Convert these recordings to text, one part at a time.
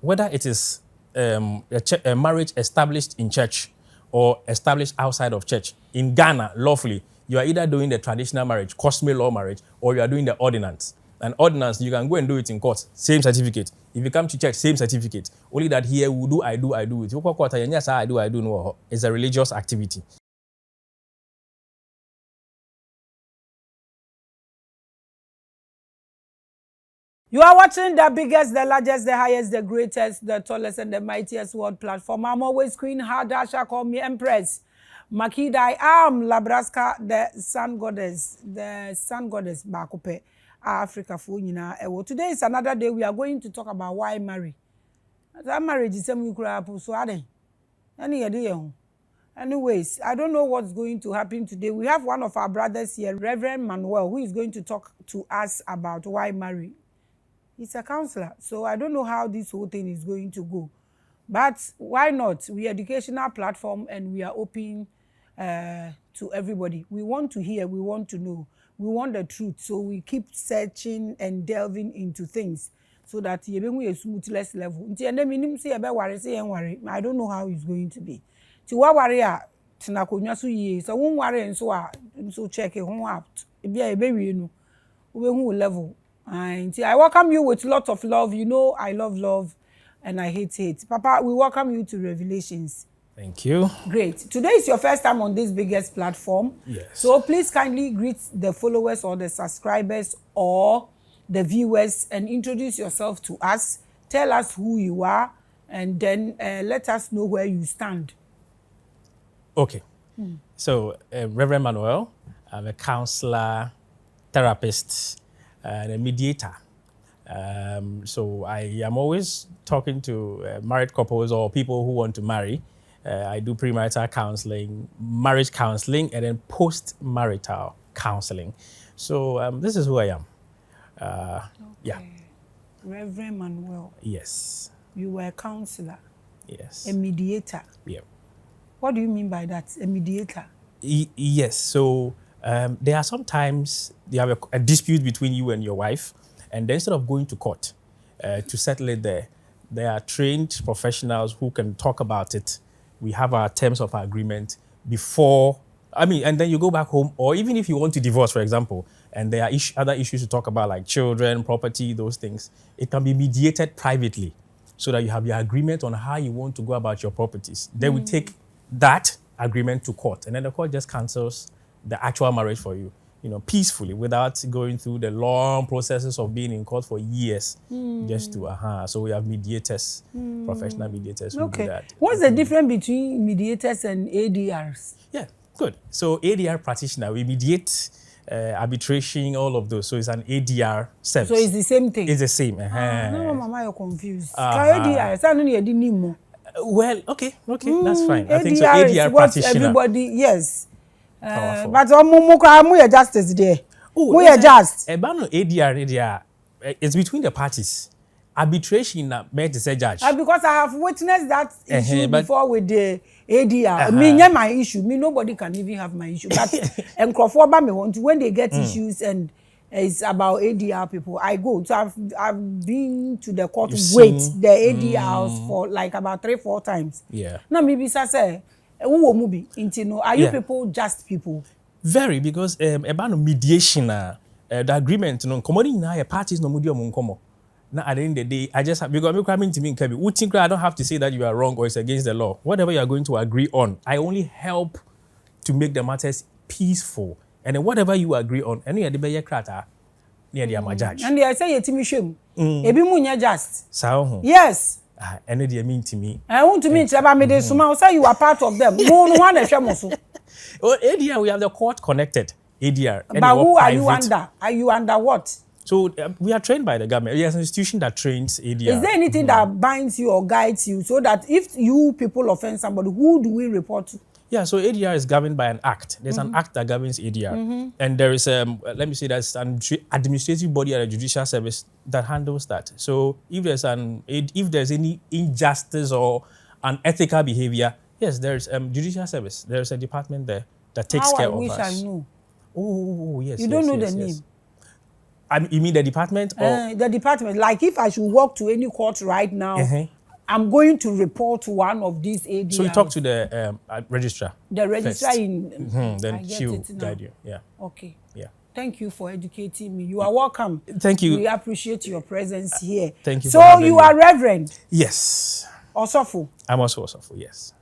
whether it is a marriage established in church or established outside of church, in Ghana, lawfully, you are either doing the traditional marriage, customary law marriage, or you are doing the ordinance. And ordinance, you can go and do it in court, same certificate. If you come to church, same certificate. Only that here we do, I do it. I do, no. It's a religious activity. You are watching the biggest, the largest, the highest, the greatest, the tallest, and the mightiest world platform. I'm always Queen Hadassah, call me Empress. Makida, I am Labraska, the sun goddess, Bakope, Africa for you. Today is another day we are going to talk about why marry. That marriage is something so any idea. Anyways, I don't know what's going to happen today. We have one of our brothers here, Reverend Manuel, who is going to talk to us about why marry. He's a counselor, so I don't know how this whole thing is going to go. But why not? We are an educational platform and we are open to everybody. We want to hear, we want to know, we want the truth. So we keep searching and delving into things so that you be a smoothless level. I don't know how it's going to be. To what warrior, so won't worry and so check it home out. It be a baby, level. And I welcome you with lots of love. You know I love and I hate. Papa, we welcome you to Revelations. Thank you. Great. Today is your first time on this biggest platform. Yes. So please kindly greet the followers or the subscribers or the viewers and introduce yourself to us. Tell us who you are and then let us know where you stand. Okay. So, Reverend Manuel, I'm a counselor, therapist, and a mediator. So I am always talking to married couples or people who want to marry. I do premarital counseling, marriage counseling, and then post-marital counseling. So this is who I am. Okay. Yeah. Reverend Manuel. Yes. You were a counselor. Yes. A mediator. Yeah. What do you mean by that? A mediator? Yes. So there are sometimes you have a dispute between you and your wife, and instead of going to court to settle it there are trained professionals who can talk about it. We have our terms of agreement before, and then you go back home, or even if you want to divorce, for example, and there are other issues to talk about like children, property, those things, it can be mediated privately so that you have your agreement on how you want to go about your properties. Then we take that agreement to court, and then the court just cancels the actual marriage for you, peacefully, without going through the long processes of being in court for years, just to, So we have mediators, professional mediators who do that. What's the difference between mediators and ADRs? Yeah, good. So ADR practitioner, we mediate arbitration, all of those. So it's an ADR service. So it's the same thing? It's the same. No, Mama, you're confused. ADR, I don't know. Well, okay, that's fine. I think so. ADR ADR is what practitioner. Everybody, yes. Powerful. But we justice there. We are just. ADR, it's between the parties. Arbitration made to say judge. Because I have witnessed that issue before with the ADR. Me, my issue. Me, nobody can even have my issue. But and when they get issues and it's about ADR people, I go. So I've been to the court the ADRs for like about 3-4 times. Yeah. Now maybe say, are you people just people? Very, because about mediation, the agreement, commodity parties no mudio munkomo. Now at the end of the day, I just have, because coming to me, I don't have to say that you are wrong or it's against the law. Whatever you are going to agree on, I only help to make the matters peaceful. And then whatever you agree on, and you the krata near the judge. And I say you shame. Ebi munya just. So yes. And they mean to me. I want to meet about me. They say you are part of them. No one shamoso. Well, ADR, we have the court connected. ADR. But who are you under? Are you under what? So we are trained by the government. There's an institution that trains ADR. Is there anything that binds you or guides you so that if you people offend somebody, who do we report to? Yeah, so ADR is governed by an act. There's an act that governs ADR. And there is, let me say, there's an administrative body at a judicial service that handles that. So if there's any injustice or unethical behavior, yes, there's judicial service. There's a department there that takes care of us. I wish I knew. Oh, yes. You don't know the name? You mean the department? Or? The department. Like if I should walk to any court right now I'm going to report to one of these ADRs. So you talk to the registrar. The registrar first. in. Then she will guide you. Yeah. Okay. Yeah. Thank you for educating me. You are welcome. Thank you. We appreciate your presence here. Thank you. So you are Reverend? Yes. Osofo? I'm also Osofo, yes.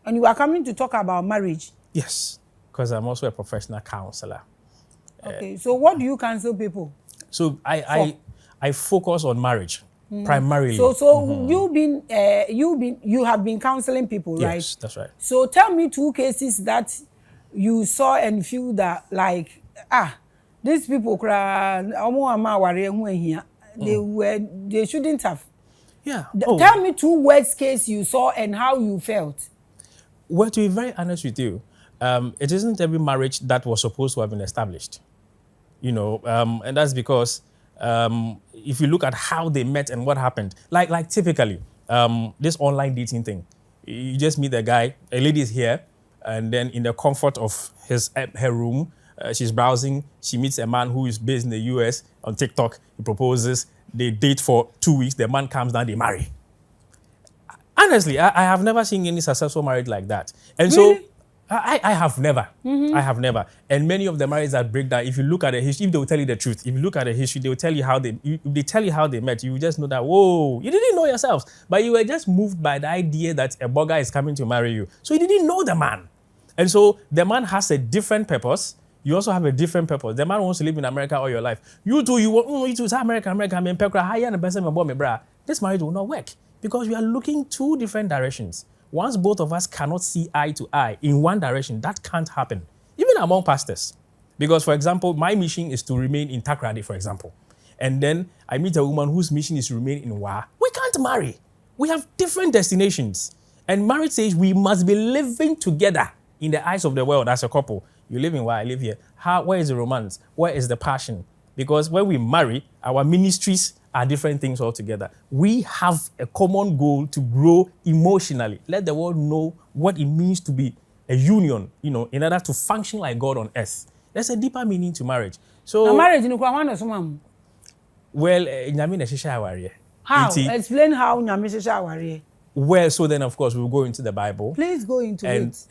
And you are coming to talk about marriage? Yes, because I'm also a professional counselor. Okay, so what do you counsel people? So I focus on marriage primarily. So you have been counseling people, right? Yes, that's right. So tell me 2 cases that you saw and feel that like these people they shouldn't have. Yeah. Tell me 2 worst case you saw and how you felt. Well, to be very honest with you, it isn't every marriage that was supposed to have been established. And that's because if you look at how they met and what happened, like typically, this online dating thing, you just meet a guy, a lady is here, and then in the comfort of her room, she's browsing, she meets a man who is based in the US on TikTok, he proposes, they date for 2 weeks, the man comes down, they marry. Honestly, I have never seen any successful marriage like that. And really? So I have never. I have never. And many of the marriages that break down, if you look at the history, if they will tell you the truth, if you look at the history, they will tell you if they tell you how they met, you will just know that, whoa, you didn't know yourselves. But you were just moved by the idea that a burger is coming to marry you. So you didn't know the man. And so the man has a different purpose. You also have a different purpose. The man wants to live in America all your life. You too, you too, America, this marriage will not work because we are looking 2 different directions. Once both of us cannot see eye to eye in one direction, that can't happen, even among pastors. Because, for example, my mission is to remain in Takrady, for example. And then I meet a woman whose mission is to remain in Wa. We can't marry. We have different destinations. And marriage says we must be living together in the eyes of the world as a couple. You live in Wa, I live here. Where is the romance? Where is the passion? Because when we marry, our ministries are different things altogether. We have a common goal to grow emotionally. Let the world know what it means to be a union, in order to function like God on earth. There's a deeper meaning to marriage. So marriage in well, how? Explain how nyame. Well, so then of course we'll go into the Bible. Please go into it.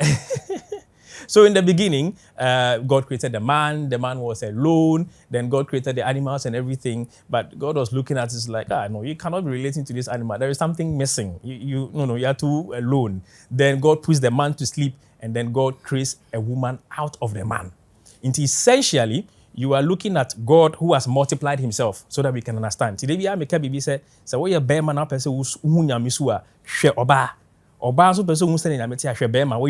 So in the beginning, God created the man. The man was alone. Then God created the animals and everything. But God was looking at it like, no, you cannot be relating to this animal. There is something missing. You are too alone. Then God puts the man to sleep, and then God creates a woman out of the man. And essentially, you are looking at God who has multiplied himself so that we can understand. Today, we are making baby say, "So what you bear man up person who's unyamisua she oba." Where you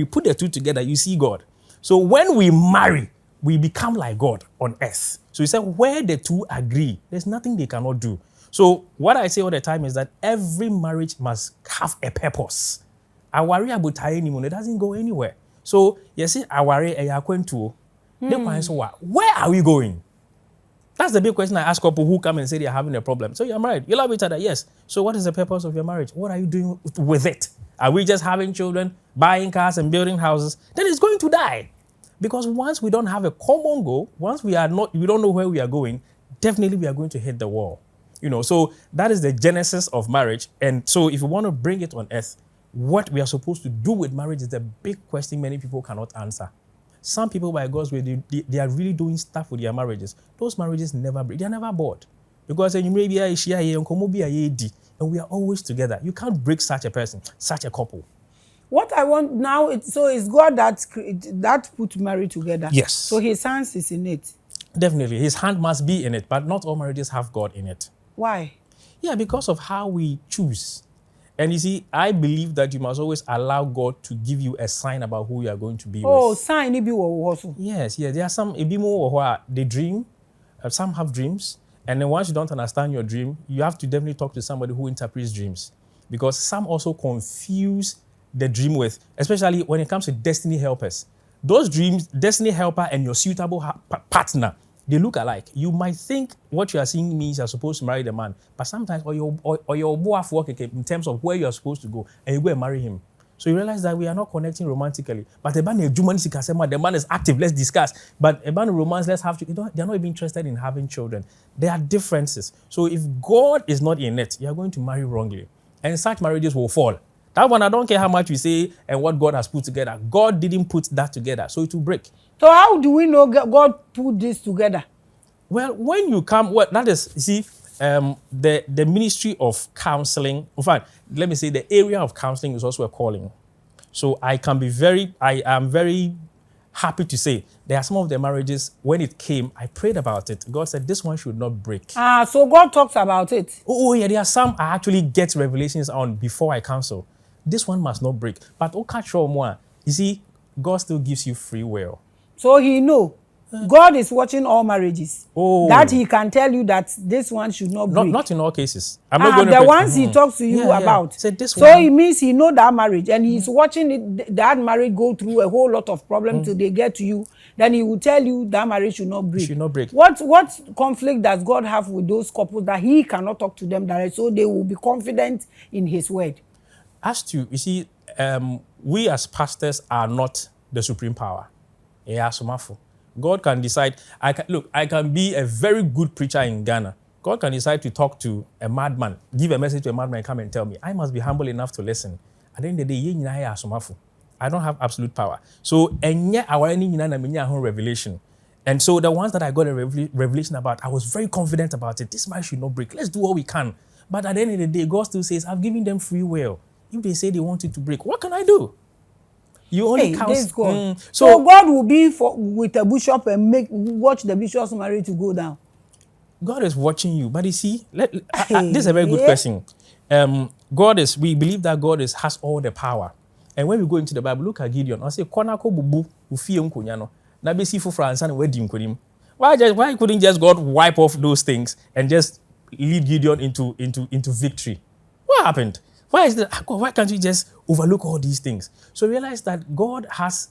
put the 2 together, you see God. So when we marry, we become like God on earth. So he said, where the 2 agree, there's nothing they cannot do. So what I say all the time is that every marriage must have a purpose. I worry about it doesn't go anywhere. So you see, I worry where are we going? That's the big question I ask people who come and say they're having a problem. So you're married, you love each other, yes. So what is the purpose of your marriage? What are you doing with it? Are we just having children, buying cars and building houses? Then it's going to die. Because once we don't have a common goal, once we don't know where we are going, definitely we are going to hit the wall. So that is the genesis of marriage. And so if we want to bring it on earth, what we are supposed to do with marriage is the big question many people cannot answer. Some people, by God's way, they are really doing stuff with their marriages. Those marriages never break. They are never bored. Because you may be and we are always together. You can't break such a person, such a couple. What I want now, it's God that put marriage together. Yes. So his hands is in it. Definitely. His hand must be in it, but not all marriages have God in it. Why? Yeah, because of how we choose. And you see, I believe that you must always allow God to give you a sign about who you are going to be with. Oh, sign it be also. Yes. There are some they dream. Some have dreams. And then once you don't understand your dream, you have to definitely talk to somebody who interprets dreams. Because some also confuse the dream with, especially when it comes to destiny helpers. Those dreams, destiny helper and your suitable partner, they look alike. You might think what you are seeing means you're supposed to marry the man, but sometimes or your boy work in terms of where you're supposed to go, and you go and marry him. So you realize that we are not connecting romantically. But the man is active, let's discuss. But about romance, they're not even interested in having children. There are differences. So if God is not in it, you're going to marry wrongly. and such marriages will fall. That one, I don't care how much you say and what God has put together. God didn't put that together, so it will break. So how do we know God put this together? Well, when you come, well, that is, you see, the ministry of counseling, in fact, let me say the area of counseling is also a calling. So I am very happy to say there are some of the marriages, when it came, I prayed about it. God said, this one should not break. So God talks about it. Oh yeah, there are some I actually get revelations on before I counsel. This one must not break. But you see, God still gives you free will. So he know. God is watching all marriages. Oh. That he can tell you that this one should not break. Not in all cases. I'm not going to the ones he talks to you about. So this so it means he know that marriage and he's watching that marriage go through a whole lot of problems till they get to you. Then he will tell you that marriage should not break. Should not break. What conflict does God have with those couples that he cannot talk to them directly, so they will be confident in his word? As to, you see, we as pastors are not the supreme power. Yeah, so God can decide. I can be a very good preacher in Ghana. God can decide to talk to a madman, give a message to a madman and come and tell me. I must be humble enough to listen. At the end of the day, I don't have absolute power. So, and yet our revelation. And so the ones that I got a revelation about, I was very confident about it. This marriage should not break. Let's do what we can. But at the end of the day, God still says, I've given them free will. If they say they want it to break, what can I do? You only count. God. So God will be with a bishop and watch the bishop's marriage to go down. God is watching you, but you see, this is a very good question. We believe that God has all the power. And when we go into the Bible, look at Gideon. I say, why couldn't just God wipe off those things and just lead Gideon into victory? What happened? Why can't you just overlook all these things? So realize that God has,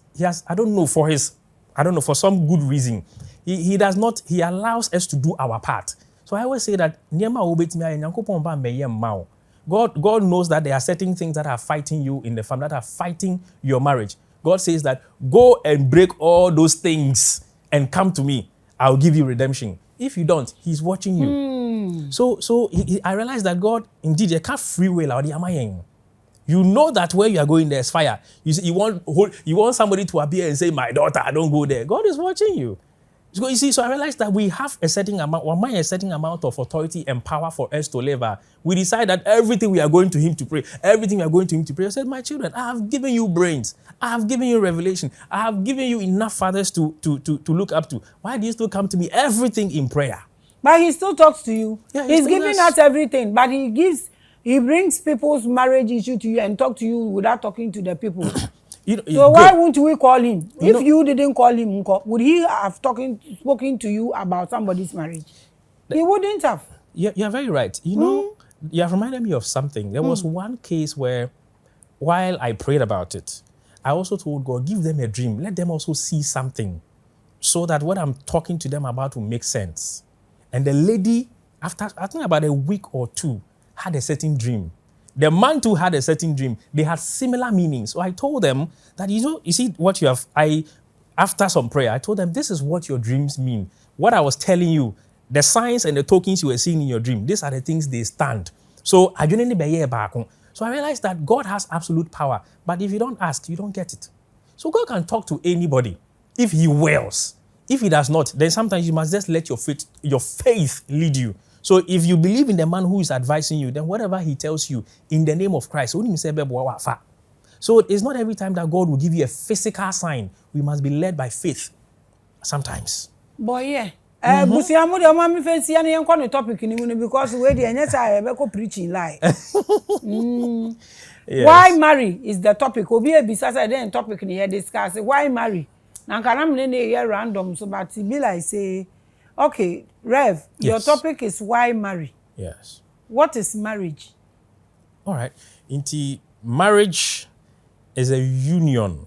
for some good reason, he allows us to do our part. So I always say that God knows that there are certain things that are fighting you in the family, that are fighting your marriage. God says that go and break all those things and come to me. I'll give you redemption. If you don't, he's watching you. So I realized that God, indeed, you can't free will out the. You know that where you are going, there's fire. You want somebody to appear and say, my daughter, don't go there. God is watching you. So you see, so I realized that we have a certain amount of authority and power for us to live. We decide that everything we are going to him to pray, I said, my children, I have given you brains. I have given you revelation. I have given you enough fathers to look up to. Why do you still come to me? Everything in prayer. But he still talks to you. Yeah, he's giving us everything, but he brings people's marriage issue to you and talk to you without talking to the people. So why won't we call him? If you didn't call him, would he have spoken to you about somebody's marriage? He wouldn't have. You're very right. You have reminded me of something. There was one case where, while I prayed about it, I also told God, give them a dream. Let them also see something so that what I'm talking to them about will make sense. And the lady, after I think about a week or two, had a certain dream. The man too had a certain dream. They had similar meanings. So I told them that, you see what you have, after some prayer, I told them, this is what your dreams mean. What I was telling you, the signs and the tokens you were seeing in your dream, these are the things they stand. So I realized that God has absolute power. But if you don't ask, you don't get it. So God can talk to anybody if he wills. If he does not, then sometimes you must just let your faith lead you. So if you believe in the man who is advising you, then whatever he tells you in the name of Christ, so it's not every time that God will give you a physical sign. We must be led by faith sometimes. Boy, yeah. Busiamu de mama fancy and yan kwano topic ni because we dey anya say be ko preaching lie. Yes. Why marry is the topic. Obi e bisa say den topic ni here discuss. Why marry? Na kanam ne here random so but it be like say okay, Rev, your topic is why marry. Yes. What is marriage? All right. Marriage is a union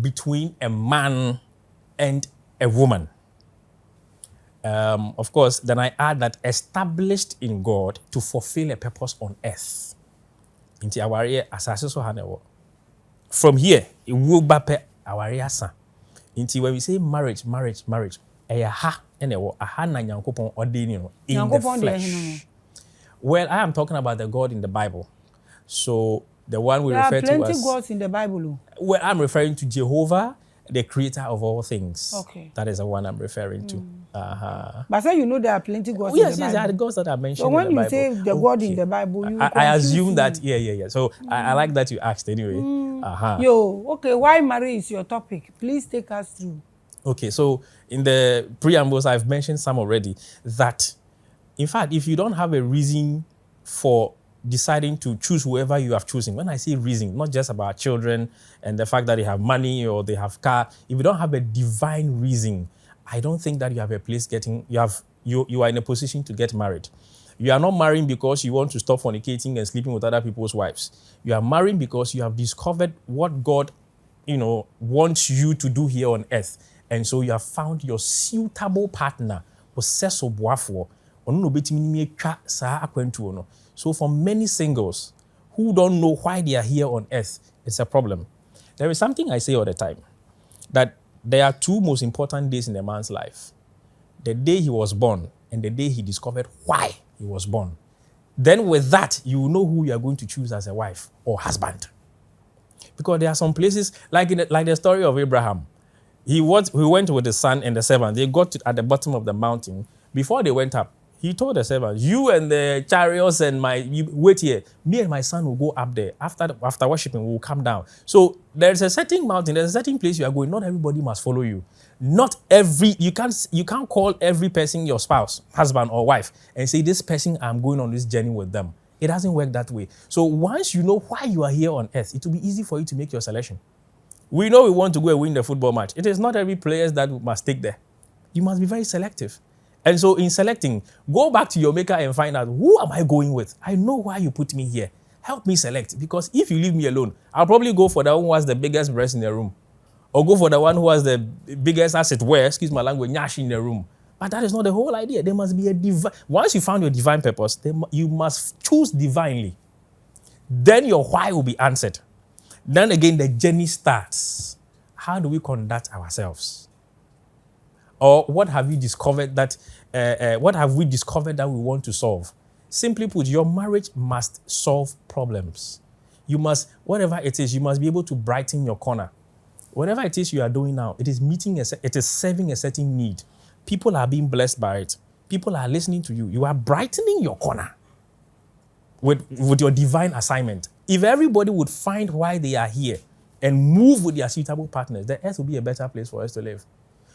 between a man and a woman. Of course, then I add that established in God to fulfill a purpose on earth. From here, it will be our area. When we say marriage, aha na nyankopon ordaining in the flesh. Well, I am talking about the God in the Bible. So the one we There are refer to plenty as... gods in the Bible. Well, I'm referring to Jehovah, the creator of all things. Okay. That is the one I'm referring to. Uh-huh. But say you know there are plenty gods Yes, in the yes, Bible. there are the gods that are mentioned So when in the you Bible. say the God in the Bible, you I assume that, me. yeah. So I like that you asked anyway. Uh-huh. Okay, why marriage is your topic? Please take us through. Okay, so in the preambles, I've mentioned some already that, in fact, if you don't have a reason for deciding to choose whoever you have chosen, when I say reason, not just about children and the fact that they have money or they have car, if you don't have a divine reason, I don't think that you have a place you are in a position to get married. You are not marrying because you want to stop fornicating and sleeping with other people's wives. You are marrying because you have discovered what God, wants you to do here on earth. And so you have found your suitable partner. So for many singles who don't know why they are here on earth, it's a problem. There is something I say all the time, that there are two most important days in a man's life. The day he was born and the day he discovered why he was born. Then with that, you will know who you are going to choose as a wife or husband. Because there are some places, like the story of Abraham. He went with the son and the servant. They got at the bottom of the mountain. Before they went up, he told the servant, you and the chariots and wait here. Me and my son will go up there. After worshiping, we will come down. So there's a certain mountain, there's a certain place you are going. Not everybody must follow you. You can't call every person your spouse, husband or wife, and say, this person, I'm going on this journey with them. It doesn't work that way. So once you know why you are here on earth, it will be easy for you to make your selection. We know we want to go and win the football match. It is not every player that must take there. You must be very selective. And so in selecting, go back to your maker and find out, who am I going with? I know why you put me here. Help me select. Because if you leave me alone, I'll probably go for the one who has the biggest breast in the room. Or go for the one who has the biggest, as it were, excuse my language, nyash in the room. But that is not the whole idea. There must be a divine... Once you found your divine purpose, you must choose divinely. Then your why will be answered. Then again, the journey starts. How do we conduct ourselves? Or what have you discovered that we want to solve? Simply put, your marriage must solve problems. You must, whatever it is, you must be able to brighten your corner. Whatever it is you are doing now, it is serving a certain need. People are being blessed by it. People are listening to you. You are brightening your corner with your divine assignment. If everybody would find why they are here and move with their suitable partners, the earth will be a better place for us to live.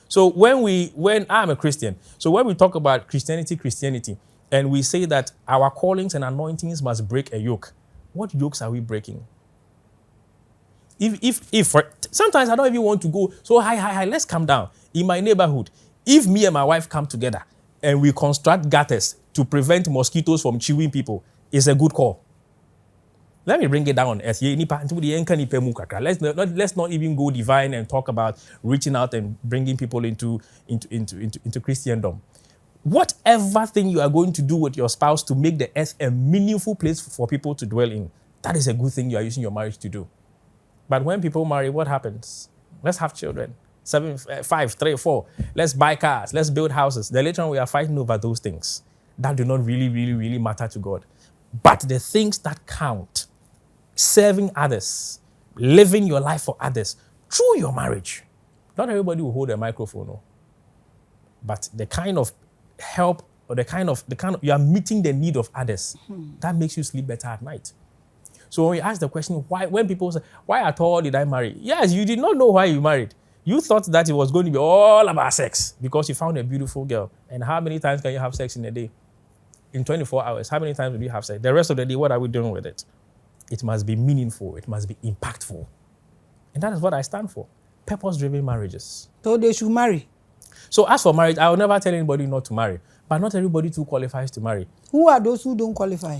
So when I'm a Christian, so when we talk about Christianity, and we say that our callings and anointings must break a yoke, what yokes are we breaking? Sometimes I don't even want to go, so hi, let's calm down. In my neighborhood, if me and my wife come together and we construct gutters to prevent mosquitoes from chewing people, it's a good call. Let me bring it down on earth. Let's not even go divine and talk about reaching out and bringing people into Christendom. Whatever thing you are going to do with your spouse to make the earth a meaningful place for people to dwell in, that is a good thing you are using your marriage to do. But when people marry, what happens? Let's have children. 7, 5, 3, 4. Let's buy cars. Let's build houses. Then later on, we are fighting over those things that do not really, really, really matter to God. But the things that count, serving others, living your life for others through your marriage. Not everybody will hold a microphone, no. But the kind of help or the kind of you are meeting the need of others, that makes you sleep better at night. So when we ask the question, when people say, why at all did I marry? Yes, you did not know why you married. You thought that it was going to be all about sex because you found a beautiful girl. And how many times can you have sex in a day? In 24 hours, how many times will you have sex? The rest of the day, what are we doing with it? It must be meaningful. It must be impactful. And that is what I stand for. Purpose-driven marriages. So they should marry. So as for marriage, I will never tell anybody not to marry. But not everybody too qualifies to marry. Who are those who don't qualify?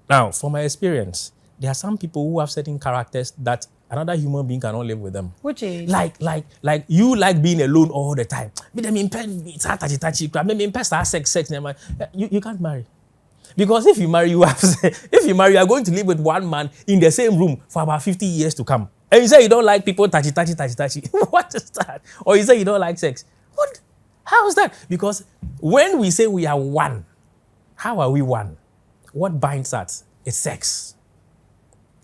Now, from my experience, there are some people who have certain characters that another human being cannot live with them. Which is? Like you like being alone all the time. You can't marry. Because if you marry, you are going to live with one man in the same room for about 50 years to come. And you say you don't like people touchy. What is that? Or you say you don't like sex. What? How is that? Because when we say we are one, how are we one? what binds us is sex.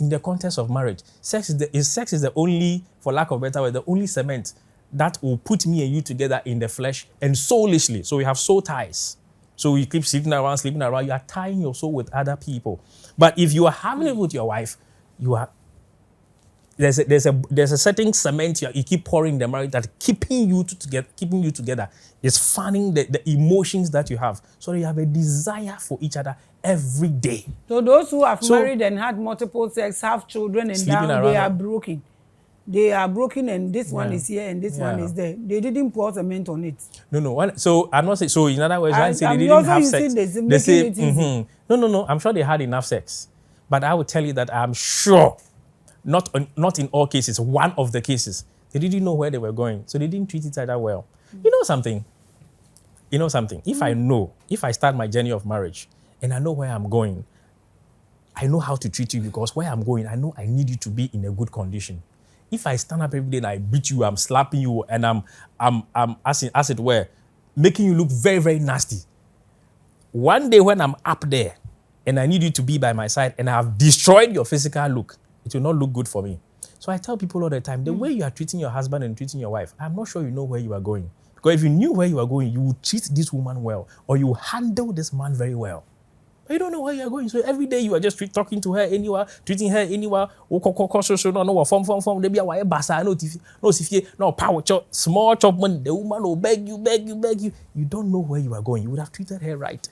In the context of marriage, sex is the only, for lack of a better word, the only cement that will put me and you together in the flesh and soulishly. So we have soul ties. So you keep sleeping around, you are tying your soul with other people. But if you are having it with your wife, there's a certain cement you keep pouring in the marriage that keeping you together is fanning the emotions that you have. So you have a desire for each other every day. So those who have married and had multiple sex, have children, and now they are broken. They are broken, and this one is here and this one is there. They didn't pour cement on it. No. So I'm not saying. So in other words, I say they didn't have sex. They say, No. I'm sure they had enough sex, but I will tell you that I'm sure, not in all cases, one of the cases, they didn't know where they were going, so they didn't treat each other well. You know something? If I start my journey of marriage and I know where I'm going, I know how to treat you, because where I'm going, I know I need you to be in a good condition. If I stand up every day and I beat you, I'm slapping you, and I'm as it were, making you look very, very nasty. One day when I'm up there and I need you to be by my side and I have destroyed your physical look, it will not look good for me. So I tell people all the time, the way you are treating your husband and treating your wife, I'm not sure you know where you are going. Because if you knew where you are going, you would treat this woman well, or you handle this man very well. But you don't know where you are going. So every day you are just talking to her anywhere, treating her anywhere. No power chop, small chop money. The woman will beg you. You don't know where you are going. You would have treated her right.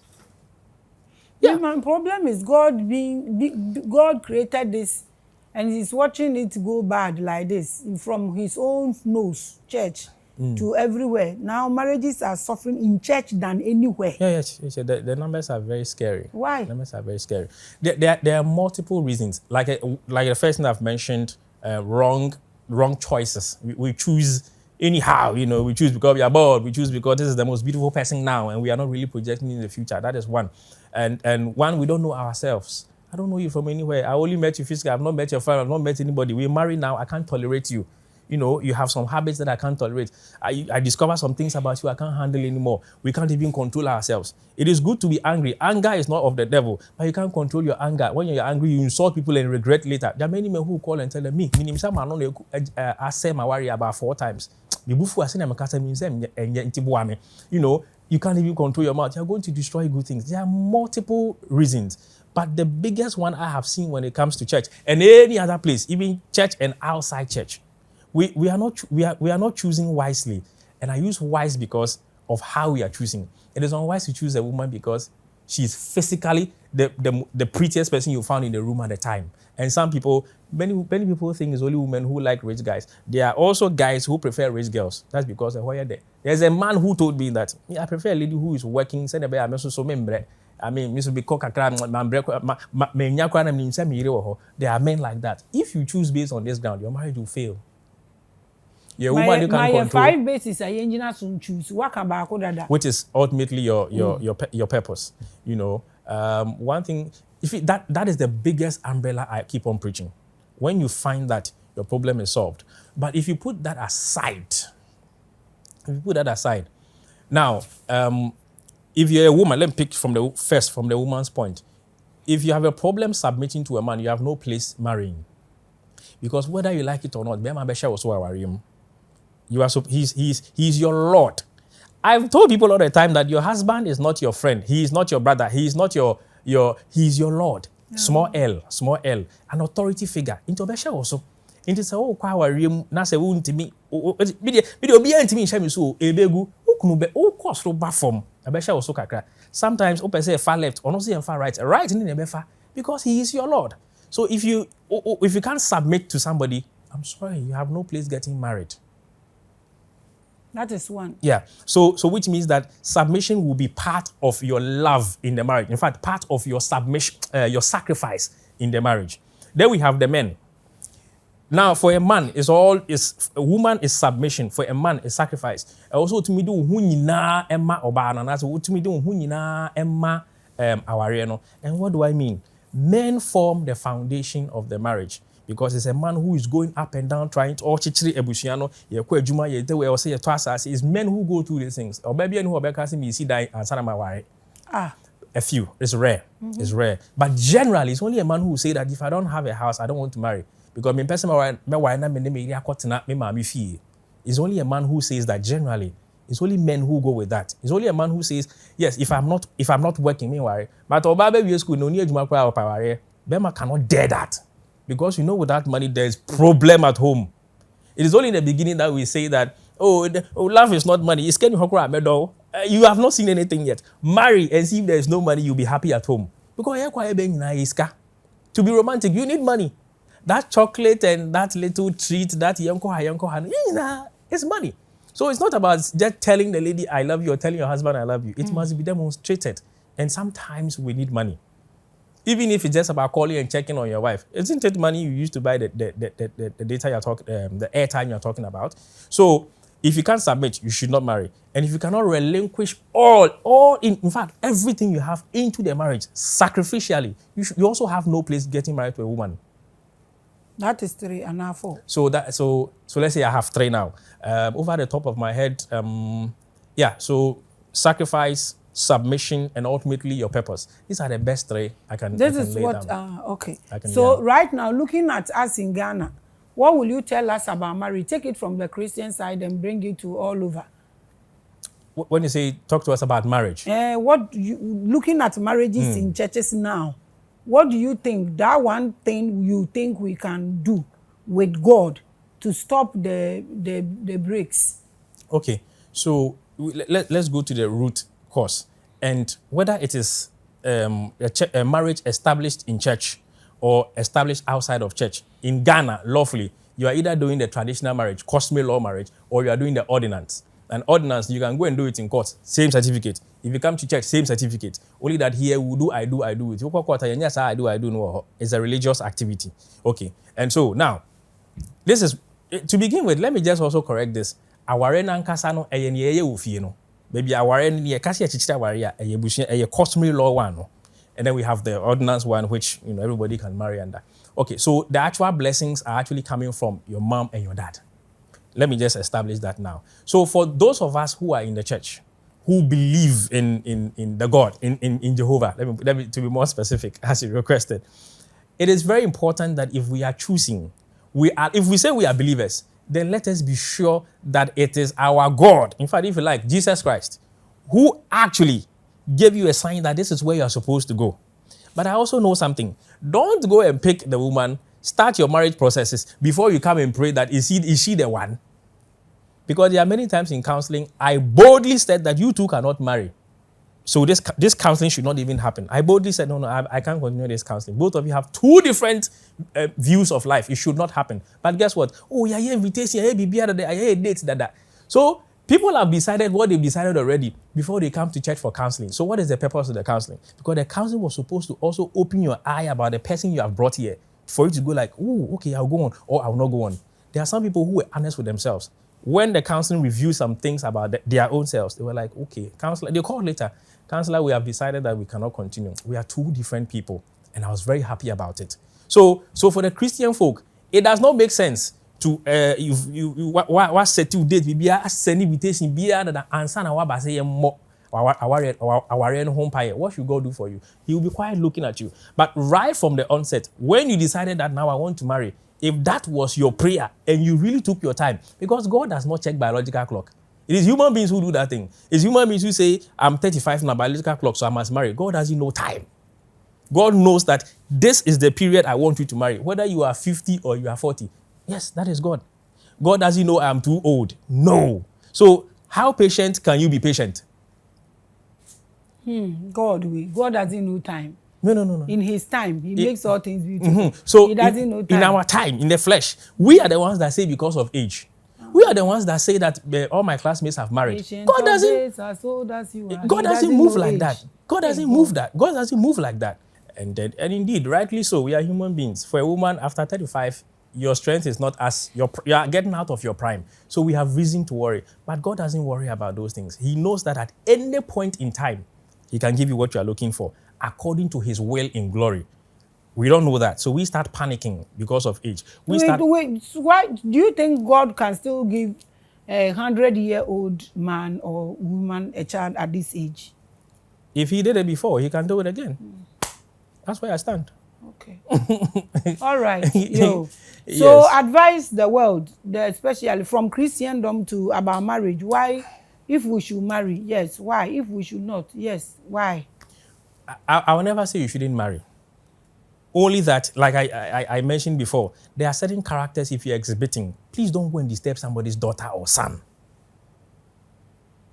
Yeah. My problem is God created this, and he's watching it go bad like this from his own nose, church, to everywhere. Now marriages are suffering in church than anywhere. Yes. The numbers are very scary. Why? The numbers are very scary. There are multiple reasons. Like the first thing I've mentioned, wrong choices. We choose anyhow, we choose because we are bored. We choose because this is the most beautiful person now, and we are not really projecting in the future. That is one. And one, we don't know ourselves. I don't know you from anywhere. I only met you physically. I've not met your family. I've not met anybody. We're married now. I can't tolerate you. You have some habits that I can't tolerate. I discover some things about you I can't handle anymore. We can't even control ourselves. It is good to be angry. Anger is not of the devil, but you can't control your anger. When you're angry, you insult people and regret later. There are many men who call and tell me, I say my worry about 4 times. You can't even control your mouth. You're going to destroy good things. There are multiple reasons. But the biggest one I have seen when it comes to church and any other place, even church and outside church, we are not choosing wisely. And I use wise because of how we are choosing. It is unwise to choose a woman because she's physically the prettiest person you found in the room at the time. And many people think it's only women who like rich guys. There are also guys who prefer rich girls. That's because they're why there. There's a man who told me that I prefer a lady who is working. I mean, there are men like that. If you choose based on this ground, your marriage will fail. Yeah, woman you can control. 5 bases are engineer to choose. Which is ultimately your purpose. One thing, that is the biggest umbrella I keep on preaching. When you find that your problem is solved, but if you put that aside, now, if you're a woman, let me pick from the woman's point. If you have a problem submitting to a man, you have no place marrying, because whether you like it or not, he's your Lord. I've told people all the time that your husband is not your friend. He is not your brother. He is not he's your Lord. Yeah. Small L, an authority figure. Into Besha also. Into say, oh, na se untimi. Video be intimi shame so ebegu. Ukunu o course ro ba form. Besha also kakra. Sometimes open say far left or no say far right. Right in the befa because he is your Lord. So if you can't submit to somebody, I'm sorry, you have no place getting married. That is one. Yeah. So which means that submission will be part of your love in the marriage. In fact, part of your submission, your sacrifice in the marriage. Then we have the men. Now, for a man, a woman is submission. For a man, is sacrifice. Also, to me do hunina emma obana. That's what to me do hunina emma awariano. And what do I mean? Men form the foundation of the marriage. Because it's a man who is going up and down trying to chichiri ebusiano it's men who go through these things. Or maybe who are me see die and sana my worry. A few. It's rare. It's rare. But generally, it's only a man who will say that if I don't have a house, I don't want to marry. Because me person it's only a man who says that generally. It's only men who go with that. It's only a man who says, yes, if I'm not working, me worry. But Obabe school no need Bema cannot dare that. Because without money, there's problem at home. It is only in the beginning that we say that, love is not money. It's getting hokra medo. You have not seen anything yet. Marry and see if there's no money, you'll be happy at home. Because to be romantic, you need money. That chocolate and that little treat, that yonko, it's money. So it's not about just telling the lady I love you or telling your husband I love you. It must be demonstrated. And sometimes we need money. Even if it's just about calling and checking on your wife. Isn't it money you use to buy the data you're talking, the airtime you're talking about? So if you can't submit, you should not marry. And if you cannot relinquish in fact, everything you have into the marriage sacrificially, you also have no place getting married to a woman. That is 3 and now 4. So let's say I have 3 now. Over the top of my head, so sacrifice, submission, and ultimately your purpose. These are the best 3 I can lay down. Okay. So right now, looking at us in Ghana, what will you tell us about marriage? Take it from the Christian side and bring it to all over. When you say talk to us about marriage? Looking at marriages in churches now, what do you think that one thing you think we can do with God to stop the breaks? Okay, so let's go to the root cause. And whether it is a marriage established in church or established outside of church, in Ghana, lawfully, you are either doing the traditional marriage, customary law marriage, or you are doing the ordinance. And ordinance, you can go and do it in court, same certificate. If you come to church, same certificate. Only that here we do, I do it. Yes, I do. No, it's a religious activity. Okay. And so now, this is, to begin with, let me just also correct this. Aware nankasa no eye ufie no. Maybe aware ni kasi achichira aware eye bushia eye customary law one no. And then we have the ordinance one, which everybody can marry under. Okay, so the actual blessings are actually coming from your mom and your dad. Let me just establish that now. So for those of us who are in the church, who believe in the God, in Jehovah, let me to be more specific, as you requested, it is very important that if we are choosing, if we say we are believers, then let us be sure that it is our God, in fact, if you like, Jesus Christ, who actually gave you a sign that this is where you are supposed to go. But I also know something. Don't go and pick the woman, start your marriage processes before you come and pray that is she the one? Because there are many times in counseling, I boldly said that you two cannot marry. So this counseling should not even happen. I boldly said, no, I can't continue this counseling. Both of you have 2 different views of life. It should not happen. But guess what? Oh, yeah, invitation, yeah, dates, that. So people have decided what they've decided already before they come to church for counseling. So what is the purpose of the counseling? Because the counseling was supposed to also open your eye about the person you have brought here for you to go like, oh, okay, I'll go on or I'll not go on. There are some people who were honest with themselves. When the counseling reviewed some things about their own selves, they were like, okay, counselor, they called later, counselor, we have decided that we cannot continue. We are 2 different people. And I was very happy about it. So for the Christian folk, it does not make sense to what settle date be a send invitation be that answer na what say more what should God do for you? He will be quiet looking at you. But right from the onset, when you decided that now I want to marry, if that was your prayer and you really took your time, because God does not check biological clock. It is human beings who do that thing. It's human beings who say, I'm 35 now, biological clock, so I must marry. God doesn't know time. God knows that this is the period I want you to marry. Whether you are 50 or you are 40. Yes, that is God. God doesn't know I'm too old. No. So how patient can you be patient? God doesn't know time. No. In his time, he makes all things beautiful. So he doesn't know time. In our time, in the flesh, we are the ones that say because of age. We are the ones that say that all my classmates have married. God doesn't move like that. God doesn't move that. God doesn't move like that. And indeed, rightly so, we are human beings. For a woman after 35, your strength is not as you are getting out of your prime. So we have reason to worry. But God doesn't worry about those things. He knows that at any point in time, he can give you what you are looking for according to his will in glory. We don't know that. So we start panicking because of age. Wait. Why do you think God can still give a 100-year-old man or woman a child at this age? If he did it before, he can do it again. That's where I stand. Okay. All right. Yo. So Yes. advise the world, especially from Christendom to about marriage. Why, if we should marry, yes. Why, if we should not, yes. Why? I will never say you shouldn't marry. Only that, like I mentioned before, there are certain characters if you're exhibiting, please don't go and disturb somebody's daughter or son.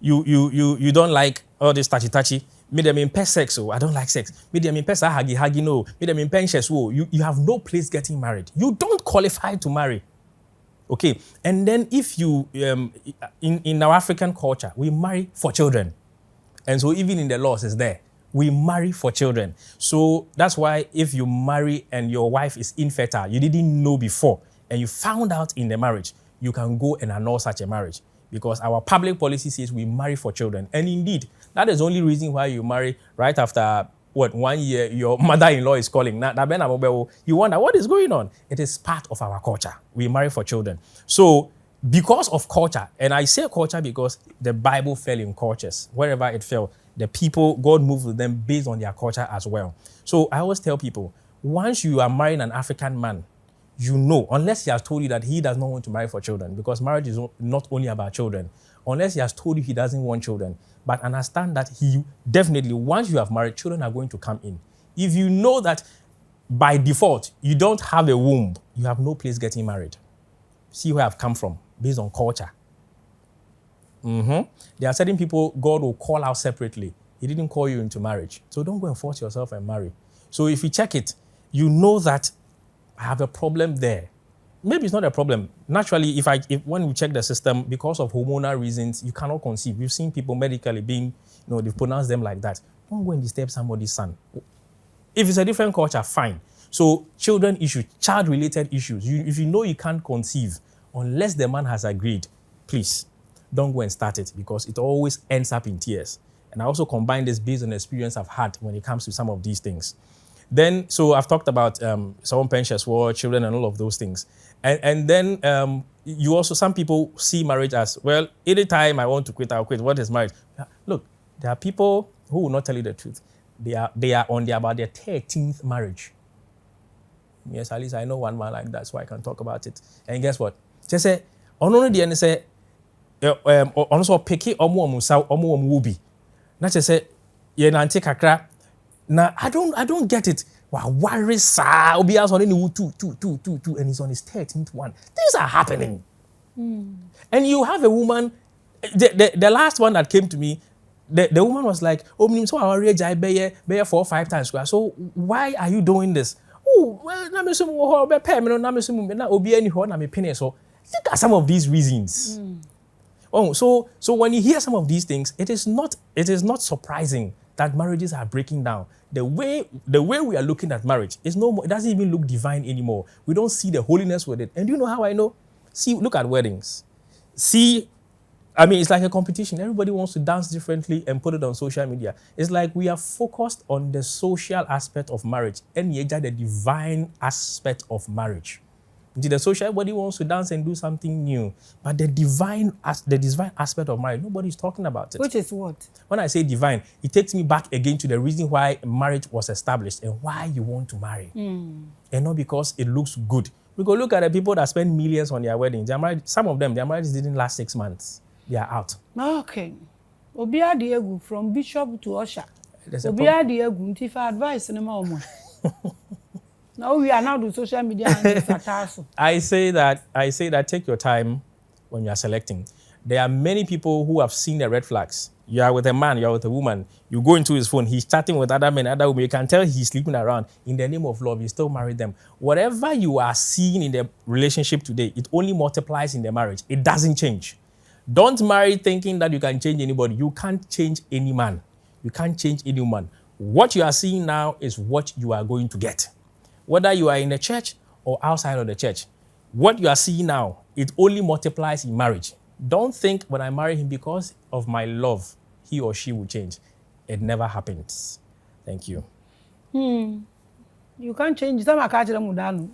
You don't like all this touchy. Me them in pet sex, I don't like sex. Me them in pet huggy no. Me them in pensions, you have no place getting married. You don't qualify to marry. Okay, and then if you in our African culture, we marry for children, and so even in the laws is there. We marry for children. So that's why if you marry and your wife is infertile, you didn't know before, and you found out in the marriage, you can go and annul such a marriage. Because our public policy says we marry for children. And indeed, that is the only reason why you marry right after, 1 year, your mother-in-law is calling. You wonder, what is going on? It is part of our culture. We marry for children. So because of culture, and I say culture because the Bible fell in cultures. Wherever it fell, the people, God moved with them based on their culture as well. So I always tell people, once you are marrying an African man, you know, unless he has told you that he does not want to marry for children, because marriage is not only about children, unless he has told you he doesn't want children, but understand that he definitely, once you have married, children are going to come in. If you know that by default, you don't have a womb, you have no place getting married. See where I've come from, based on culture. There are certain people God will call out separately. He didn't call you into marriage. So don't go and force yourself and marry. So if you check it, you know that I have a problem there. Maybe it's not a problem. Naturally, if when we check the system, because of hormonal reasons, you cannot conceive. We've seen people medically being, they pronounce them like that. Don't go and disturb somebody's son. If it's a different culture, fine. So children issues, child-related issues, if you know you can't conceive, unless the man has agreed, please, don't go and start it, because it always ends up in tears. And I also combine this based on the experience I've had when it comes to some of these things. Then, so I've talked about someone pensions for children and all of those things. And then you also, some people see marriage as, well, anytime I want to quit, I'll quit. What is marriage? Look, there are people who will not tell you the truth. They are on about their 13th marriage. Yes, at least I know one man like that, so I can talk about it. And guess what? They say, only the end say, also picky omu wubi. Na say, ye nanti kakra. Na I don't get it. Wow, worry sa obi else on any two, and he's on his 13th one. Things are happening. And you have a woman, the last one that came to me, the woman was like, oh, so I already bear 4 or 5 times. So why are you doing this? Oh, well, look at some of these reasons. Oh, so when you hear some of these things, it is not surprising that marriages are breaking down. The way we are looking at marriage is no more, it doesn't even look divine anymore. We don't see the holiness with it. And do you know how I know? See, look at weddings. See, I mean, it's like a competition. Everybody wants to dance differently and put it on social media. It's like we are focused on the social aspect of marriage and the divine aspect of marriage. The social, everybody wants to dance and do something new. But the divine aspect of marriage, nobody's talking about it. Which is what? When I say divine, it takes me back again to the reason why marriage was established and why you want to marry. And not because it looks good. Because look at the people that spend millions on their weddings. Some of them, their marriages didn't last 6 months. They are out. Okay. Obia Diego from Bishop to Usher. Obia Diego, if I advise no more. Now we are now doing social media and I say that take your time when you are selecting. There are many people who have seen the red flags. You are with a man, you are with a woman. You go into his phone, he's chatting with other men, other women. You can tell he's sleeping around. In the name of love, you still marry them. Whatever you are seeing in the relationship today, it only multiplies in the marriage. It doesn't change. Don't marry thinking that you can change anybody. You can't change any man. You can't change any woman. What you are seeing now is what you are going to get. Whether you are in the church or outside of the church, what you are seeing now, it only multiplies in marriage. Don't think when I marry him because of my love, he or she will change. It never happens. Thank you. You can't change. Some are catching them down.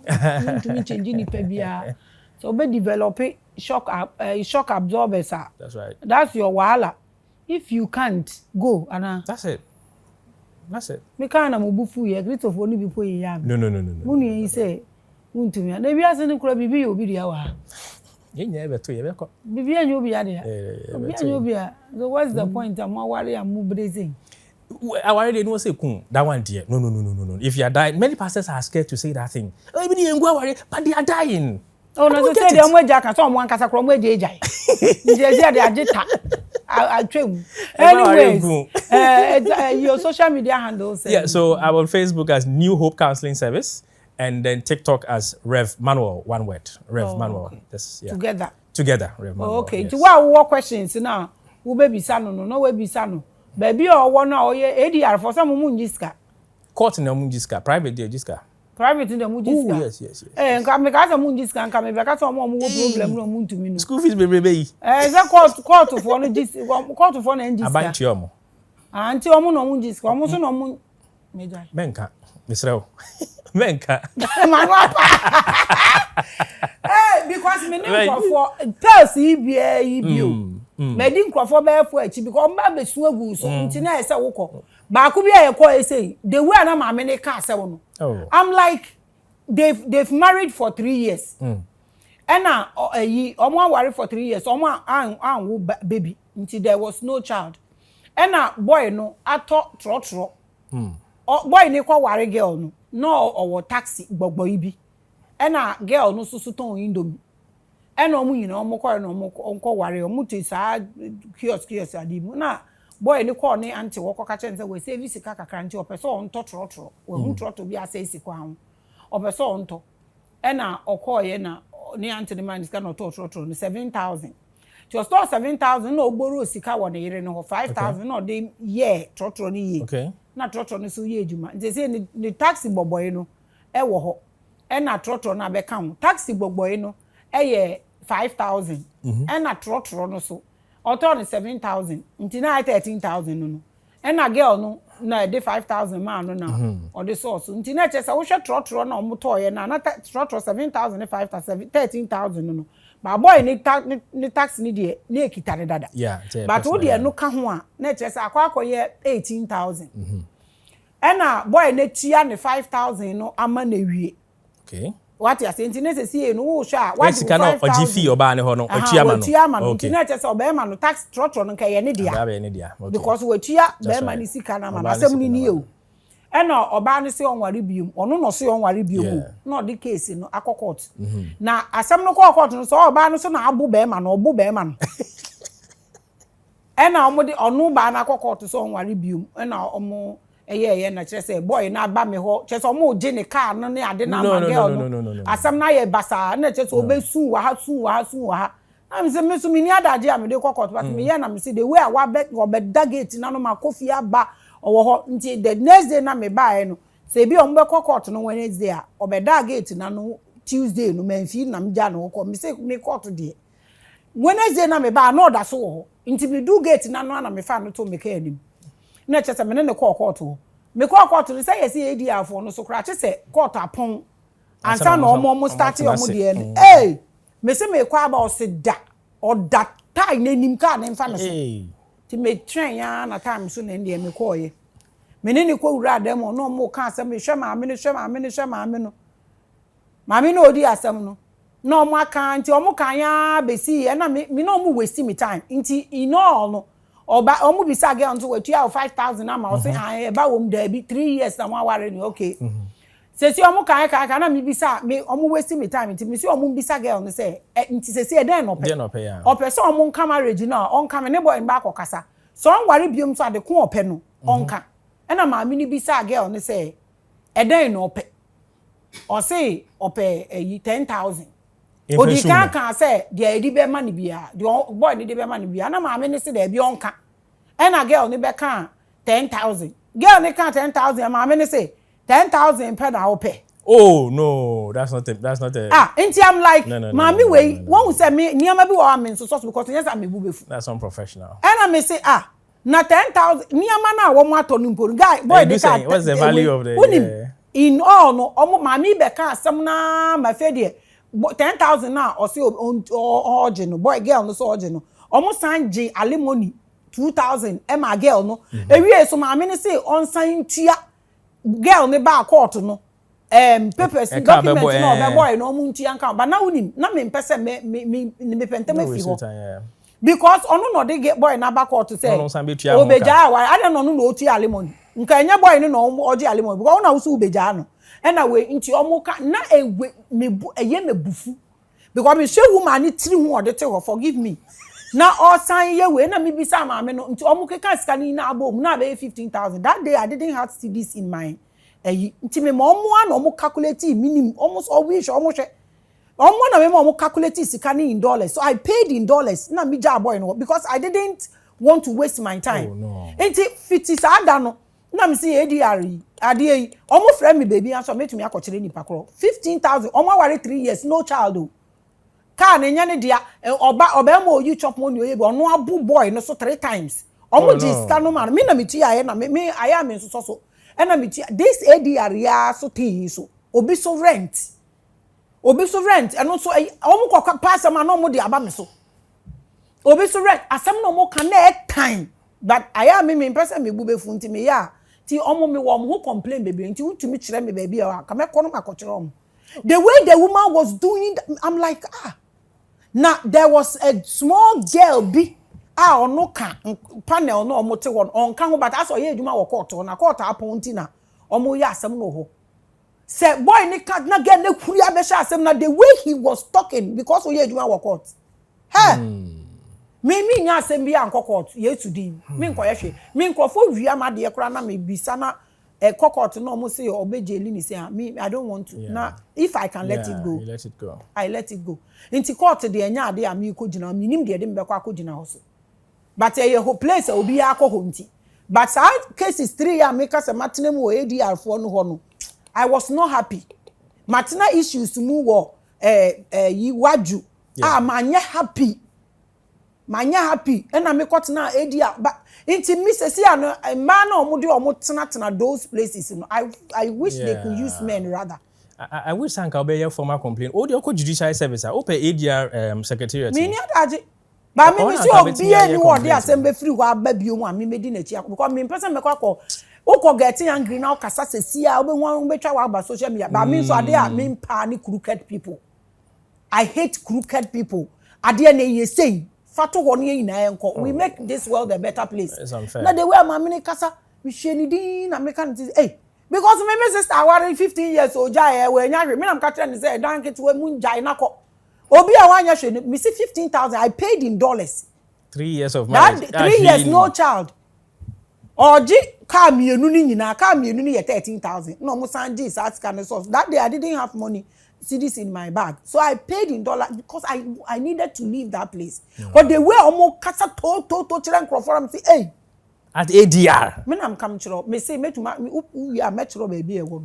To me, changing it, so be develop shock absorbers. That's right. That's your wahala. If you can't go, Anna. That's it. That's it. Me kind of bufu ye, Christopher ni bipo ye yam. No. Muni say, untumi. Na bi ase ni kura bibi obi dia wa. Yenya ebe to ye be ko. Bibi anyo obi dia. Bibi anyo obi a. So what's the point am worry am blazing? I already know say kun that one dear. No. If you are dying, many pastors are scared to say that thing. Oh, even you go worry, but they are dying. Oh, no, say the omwe jaka so omwe nkasa kro omwe jejai. Nje dey agita. I train. Anyways, your social media handles. Yeah, so I'm on Facebook as New Hope Counseling Service, and then TikTok as Rev Manuel, one word. Rev Manuel. Okay. This, yeah. Together, Rev Manuel. Okay. Yes. To what questions now? Who baby sano no we be sano. Baby or one or ADR for some munjiska. Court in the munjiska, private day jiska. Private in the munjiska. Yes. Eh, come make us a munjiska and come make us some more problem no mun to me. School fees baby. That court for no this court for no jiska. Abanti omo. Anti omo no munjiska. Omo so no mun meja. Menka. Misrao. Menka. Eh, because me name for tell EBA. Me din krofo be for echi because mba be su agu so nti na ese wukọ ba ku bia ye ko ese the way na Maame ne ka ase wo no. I'm like they've married for 3 years. And na omo worry for 3 years omo an baby nti there was no child. And na boy no ato trotro. Boy ne kwa worry girl no owo taxi gbogbo ibi. And na girl no susu ton indomie. And omu yina omu kwa no onko ware omu ti sa kiosk adimu na boy ni call ni anti wo koka chense we service kaka kranti opeso onto trotro we hu trotro bi asesi kwa hu opeso onto e na okọ ye na ni anti ni man ska no trotro ni 7,000 to store 7,000 no ogboro sika wo ne yire no 5,000 no de ye trotro ni ye okay na trotro ni so ye ejuma nti se ni taxi boboy no e wo ho e na trotro na be kan taxi boboy no e ye 5,000 and na trotro no so auto 7,000 nti na 13,000 no and na girl no na de 5,000 man no na or the source nti na chese wo hwe trotro na omoto ye na trotro 7,000 5,000 13,000 no ba boy ni tax ni de na ekitare dada yeah but wo de no ka ho a na chese akwakoye 18,000 and na boy na tia ne 5,000 no ama na wie okay what you say nti se see no wo hwa what you can oji fee oba ne ho no otua ma no nti na chese oba ma no tax trotro no nka ye ne dia ba ye ne dia okay because we tua be ma ni sika na ma asem ni e o e na oba ne se onware biom ono no se onware biom na odi case no akokot na asem no kokot no so oba no so na abu be ma no obu be ma no e na omo de onu ba na akokot so onware biom e na omo eye na chese boy na agba me ho chese omo je ne car no ne ade na ma girl no asem na ye basa na chese obesu wa ha na me se me so me ni adaje am de kokot but me ye na me se the way wa be dagate na no ma kofi aba owo ho nti the next day na me ba no se bi omo be kokot no Wednesday a obe dagate na no Tuesday no manfi na me ja no ko me se me court de Wednesday na me ba na oda so ho nti me do gate na no na me fa no to me ka anim na chese me ne call court me call court say yes ADR for no so kra chese court apon ansa na omo start omo de no eh me se me kwa ba o se da o da tai na nim ka na mfa me so ti me train ya na time so na ndie me call ye me ne ko wura dem no mo ka asem me hwe maame no maame no odi asem no no mo aka nti omo kan ya besi e na me no mo waste me time nti no oba omu bisa girl nto wetua 5,000 na ma o say ah ba wom da bi 3 years na wa ware ni okay se si omu kan na me bisa me omu waste me time nti me si omu bisa girl no say nti se e den no pe ya o pe so omu nka marriage na on ka me ne boy ba kokasa so on ware biom so ade ko ope no on ka e na ma me ni bisa girl no say e den no pe o say ope 10,000 odi kan say dia edi be ma ni bia the boy ni de be ma ni bia na ma me ni se da bi onka e na girl ni be kan 10,000 girl ni kan 10,000 ma me ni se 10,000 pe na ope oh no that's not inti I'm like mami we won say me niam bi wa me so because yes am ebu befu that's unprofessional and I me say na 10,000 niam na wo mo atonu mpo guy boy dey say what's the value of the in all no omo mami be kan asem na ma fe de 10,000 na o say oje no boy girl no so oje no omo sanje alimony 2,000 Emma girl no ewie so maame ne say on sign tua girl ne ba court no papers document no be boy no mu ntua nka but na unim na me pese me pentema fi ho because ono no dey get boy na ba court say obeja wa ade no no otu alimony nka enya boy no oje alimony because una usu obeja no na we nti omuka na ewe eye mebufu because me she woman ni tiri hu ode te ho forgive me na all sign ye we na me bisa maame no nti omukeka sika ni na abom na be 15,000 that day I didn't have this in mind nti me mo na omu calculate minimum almost always omu hwe omu na me mo calculate sika ni in dollars so I paid in dollars na me ja boy no because I didn't want to waste my time nti fiti sa da no na me say ADR ade omu frɛ me baby aso metumi akɔkyere nipa kro 15,000 omu aware 3 years no child o car ne nya ne dia oba ma oyi chop money oye be ono abu boy no so 3 times omu jiska no man me na me ti aye na me aya me so and na me ti this ADR ya so tin so obi so rent and so omu kwa pass am na omu de aba me so obi so rent asem no mo kan na time but aya me person me bu be fu nti me ya ti omu me wo mo complain baby nti utumi kire me baby ya ka me kono makɔkyere omu the way the woman was doing I'm like now there was a small girl bi ono ka panel no omo te won on kan ho but aso ye adwuma wo court na court appointing na omo ye asem no ho say boy ni ka na get na kuri abesha asem na the way he was talking because ye adwuma wo court me nya asem bi an court ye tudi me nkoye hwe me nkrofo wi amade ye kra na me bisa na court no omo say obeje eli ni say me I don't want to now if I can let it go you let it go I let it go inti court de enya ade am yi ko gina me nim de dem be kwa ko gina ho so but a whole place obi akọ nti but cases 3 year make us matena mu ADR for no ho no I was not happy matena issues mu wo yi waju manya happy and na me kotena ADR but inti misesi ano man na omo de omo tena those places no I wish they could use men rather I wish Sanka obey formal complaint o de ko judicial service open ADR secretariat me ni adaje ba me si obi ani wo de asem be free ho aba biom a me medi na chi because me person me kwakọ ukọ get angry na okasa sesi a obe hu betwa wa aba social media ba me so ade a me mpa ni crooked people I hate crooked people ade na ye say fato ho ne nyina enko we make this world a better place na the way ma me kasa me hwe din na me kan say because me sister aware 15 years old ja we nya hwe me na mka tell ni say dan ketewa mu njai na ko obi a wanya hwe me see 15,000 I paid in dollars 3 years of marriage 3 years no child oji car mienu ni nyina car mienu ni 13,000 no mo sanji satka no so that day I didn't have money see this in my bag so I paid in dollars because I needed to leave that place but the way omo kasa to chire nkrofo say hey at ADR me na kam chiro me say metuma we are metro baby e wo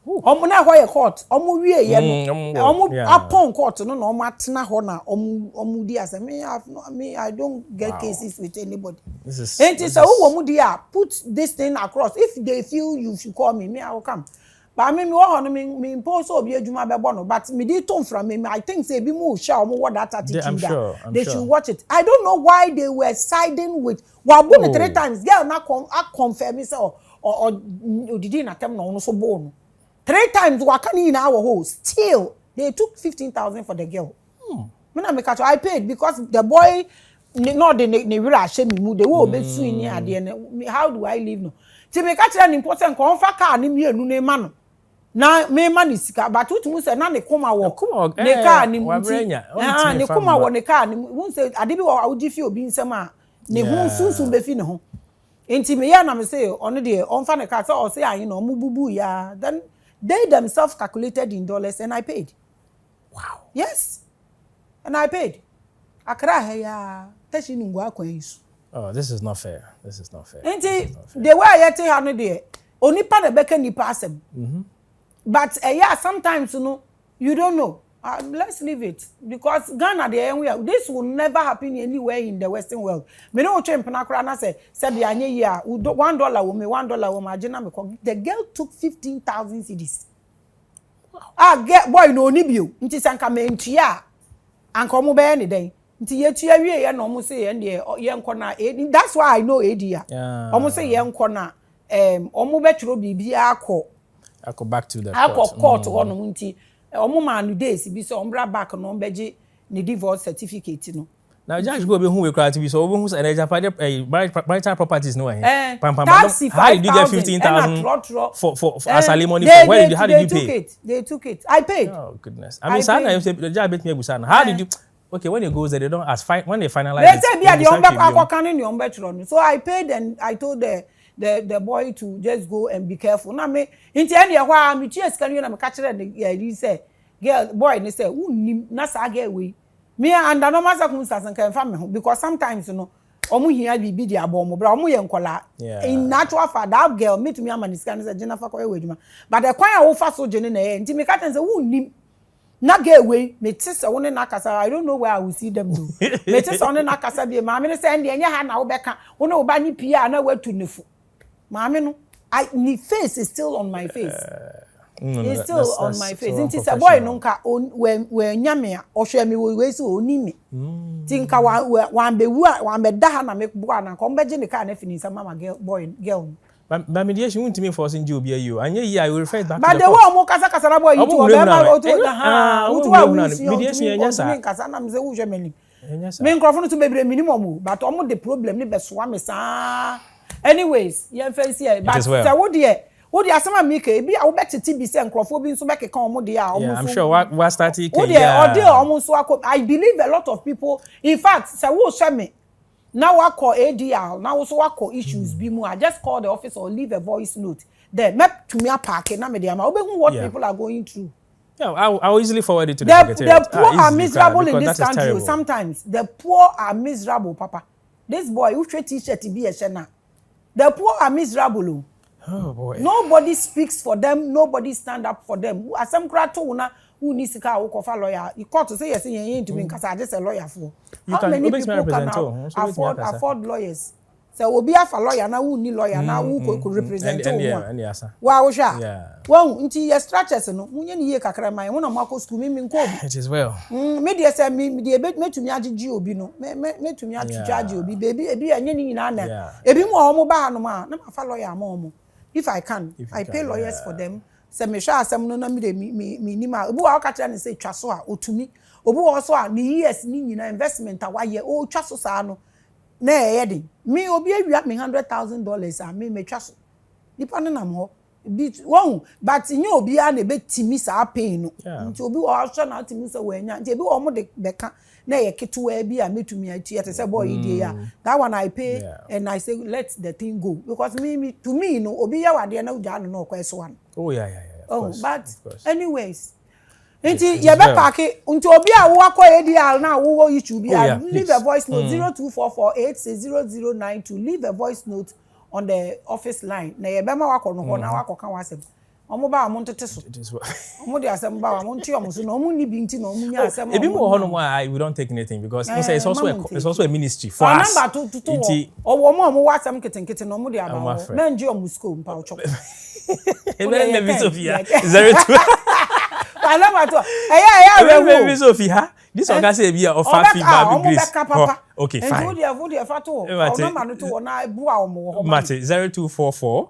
omo na ho ye court omo wie ye no omo upon court no na omo atena ho na omo di as me I don't get cases with anybody this is so who omo di put this thing across if they feel you should call me I will come but me wo ho no me impose obi adwuma be bo no but me di to from me I think say bi mu sha omo what that attitude I'm sure. should watch it I don't know why they were siding with wabu 3 times girl na confirm say or odidi na tem no so bo no 3 times wakani na wo still they took 15,000 for the girl me na me catch I paid because the boy no the ne wira hye me mu the wo be su ni ade ne how do I live no ti me catch an important kon fa car ni mienu ne ma no na me ma ni sika but tutu say na ne koma wo ne car ni mu ne koma wo ne car ni mu say ade bi wo awudi fi obi nsem a ne hu sunsun be fi ne ho enti me ya na me say ono de on fa ne car say o say ayin no mu bubu ya then they themselves calculated in dollars and I paid. Wow. Yes. And I paid. Akra ya teshi nungwa kwensu. Oh, this is not fair. This is not fair. Enti the way I te hanu de onipa na beka nipa asem. But yeah, sometimes you don't know. Let's leave it because Ghana this will never happen anywhere in the Western world. Me no chemp na kra na say said the anye year $1 wo me $1 wo ma agena me the girl took 15,000 cedis. Wow. Get boy no ni bio nti sanka me ntua anka mo be ne den nti yetu awie ye na omo say ye de ye nko na that's why I know edia omo say ye nko na omo betwero bibia akọ back to the court court ono nti omo ma no days bi so ombra back no ombeje ne divorce certificate no. Now judge go be who we cry to be so who say marital properties no here. How did you get 15,000 for as alimony for how did you pay? They took it. I paid. Oh goodness. I mean sana the judge bet me busan. How did you okay when it goes there they don't ask when they finalize they say be the ombe so I paid and I told the boy to just go and be careful. Na me inti any hwa me tie sika na me ka kire the say girl boy ni say unnim na sa girl we me and normal circumstances can farm me because sometimes you know omu hia bibi di abo mo bra omu ye nkola in natural fact that girl me to me amaniska na say Jennifer ko we adwuma but the kwan a wo fa so jene na ye nti me ka ten say unnim na girl we me tise woni na kasa I don't know where I will see them do me tise woni na kasa bi ma me say ndie nya ha na wo beka woni wo ba ni pia na watu nefu Maame no, the face is still on my face. It's still on my face. Inti say boy no nka we nyame a ohwe me we so oni me. Ti nka wan be wu wan be da ha na me bo na ko mbeje ne ka na fini sa mama girl. But mediation won't me forcing you be you. And yeah, I will refer back but to the way mo kasa na boy you to mediation nyasa. Kasa na me say wo hwe mani. Me nkrofo no to bebre minimum but omo the problem ni be soa me sa. Anyways, you face here, but say what dey asema me ke bi a wo betete bi say nkrofo bi nso bekeka omo dey a omo I'm sure what started ke yeah o dey omo so I believe a lot of people in fact say wo hwe me now I call ADR now also I call issues bi mu I just call the office or leave a voice note there make to me park na me dey ama obehu what people are going through. Yeah, I'll easily forward it to the secretary. The poor are miserable in this country. Sometimes the poor are miserable, Papa. This boy who trade t-shirt be a shena. The poor are miserable. Oh boy. Nobody speaks for them. Nobody stand up for them. As some krato na who needs to call a lawyer. You call to say yes, you ain't to me because I just a lawyer for. How many people can afford lawyers? So we'll be a lawyer now who need lawyer now who could represent you. Wow, yeah. Well, into your structures no. Munye ni ye kakra mai. Wona mako school me nko. It is well. Me dey say me dey me to me agigi obi no. Me to me atwage obi baby ebi anye ni nyina na. Ebi mo omo ba no ma na ma fa lawyer mo omo. If I can, I pay lawyers for them. Say me sha asem no na me dey me ni ma. Obi wa ka kira ni say twa so a otumi. Obi wo so a ni years ni nyina investment a wa ye o twa so sa no. Na yedi me obi awia me $100,000 a me twa so nipa no na mo bi won but nye obi a na betimi sa pain no nti obi wo hwe na atimi so wanya nti obi wo mo de beka na ye ketewa bi a metumi atu yete say boy idie ya that one I pay and I say let the thing go because me to me no obi ya wade na uja no kweso one. Oh yeah but anyways Inti ye be parke unti obi a wo akọ ADR na wo issue bi leave a voice note 0244860092 leave a voice note on the office line na ye be ma wakọ no ho na wakọ kan wasem omo ba mo ntete so omo de asem ba omo nti omo so na omo ni bi nti na omo nya asem ebi mo ho no we don't take anything because it's also a ministry for us inti omo wasem kitenkete na omo de aba na nje omo school mpa ocho ebe me Sophia 02 I love my tour. Maybe Sophia. This one say be offer feedback with grace. Okay, fine. And food your photo. Number to na bua omo. Mate 0244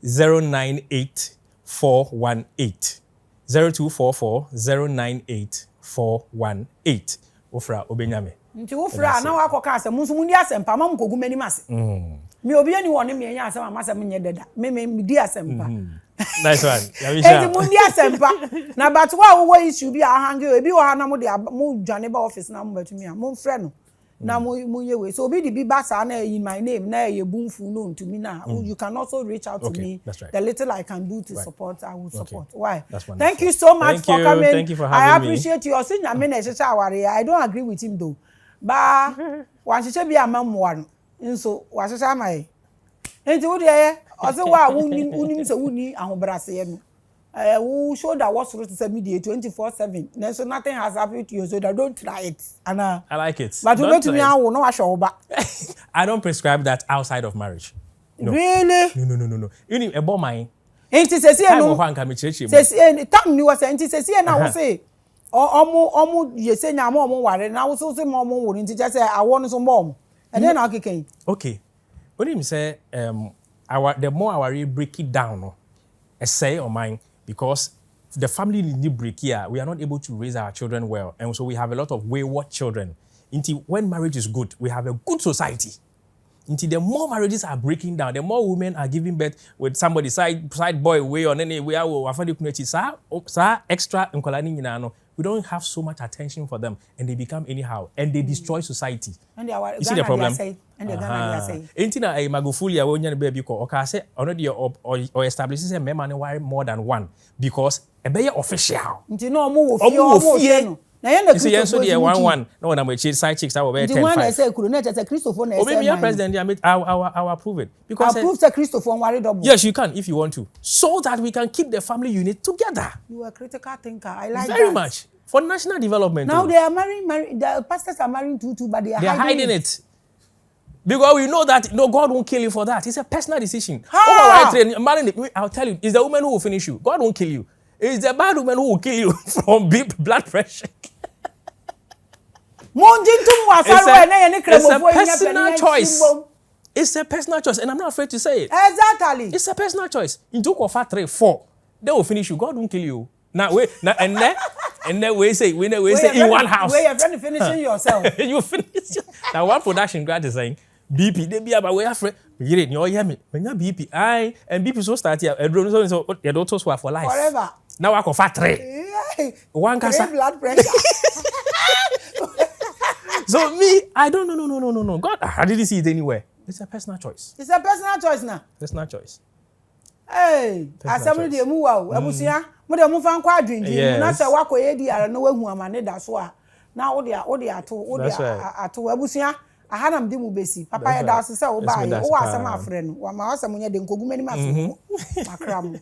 098 418 0244 098 418 Ofra Obenyame. Nti ofra na wakoka asem nso mundi asempa ma mkogu mani mase. Me obi ani woni me nya asem amasem nye deda. Me di asempa. Nice one. Enti mundi asempa. Na but wo issue bi a hange ebi wo ha na mo de mo dwane ba office na mo batumi a mo frɛ no. Na mo ye we. So obi di bi ba sa na in my name na ye bumfu no to me na. You can also reach out to me. Right. The little I can do to support, I will support. Why? That's Thank you so much for coming. Thank you for having me. I appreciate you. I don't agree with him though. Ba wan hyehyɛ bi amammoa no nso wa hyehyɛ amai enti wo de ye ose wa wunim se wuni ahobrase no wo show that what sort of media 24/7 na so nothing has happened to you so that don't try it ana I like it but you bet me awo no wa hwe ba I don't prescribe that outside of marriage. No. Really? No. You need a bomb mine. Enti sesi no. Time ho anka me chirechire. Sesi tam ni wo se enti sesi na wo se omu you say na omu ware na wo so say omu wo nti just say awo no so mom and then na keken okay when him say the more our break it down no say or mine because the family need break here we are not able to raise our children well and so we have a lot of wayward children until when marriage is good we have a good society. Until the more marriages are breaking down, the more women are giving birth with somebody side boy way on any way. Extra we don't have so much attention for them, and they become anyhow, and they destroy society. And you see the problem? And the Ghana say. Ain't a magofulia when you baby call or say already or establishes a member more than one because a better official. Until no more fear. You see, yes, so the 1-1. No, I'm with side chicks. I will be 10-5. The one I say, could not say Christopher. Oh, maybe your president. I'll approve it because approve the Christopher worry double. Yes, you can if you want to, so that we can keep the family unit together. You are a critical thinker. I like very that. much for national development. Now they are marrying. The pastors are marrying too, but they are hiding it. Because we know that no, God won't kill you for that. It's a personal decision. I'll tell you, it's the woman who will finish you. God won't kill you. It's the bad woman who will kill you from blood pressure. It's a personal choice. It's a personal choice, and I'm not afraid to say it. Exactly. It's a personal choice. In 2, 3, 4, they will finish you. God won't kill you. Now and then we say in one house. Where you're finishing yourself. You finish. Now one production grad is saying BP. They be about where afraid. You didn't hear me. When you BP, and BP so start here. So your daughters were for life. Forever. Now I go for 3. One cancer. Blood pressure. So me, I don't no. God, I didn't see it anywhere. It's a personal choice. It's a personal choice now. Personal choice. Hey, assembly dey mu wa o. Abusia, mo dey mu fan kwa adwendwen. Na se wa koye di ara na wahu amane da so a. Na wo dey ato abusia. Ahanam di mu besi. Papa ya da so se wo ba ye. Wo asem afre no. Wa ma asem nya de nkogumani ma so. Makram.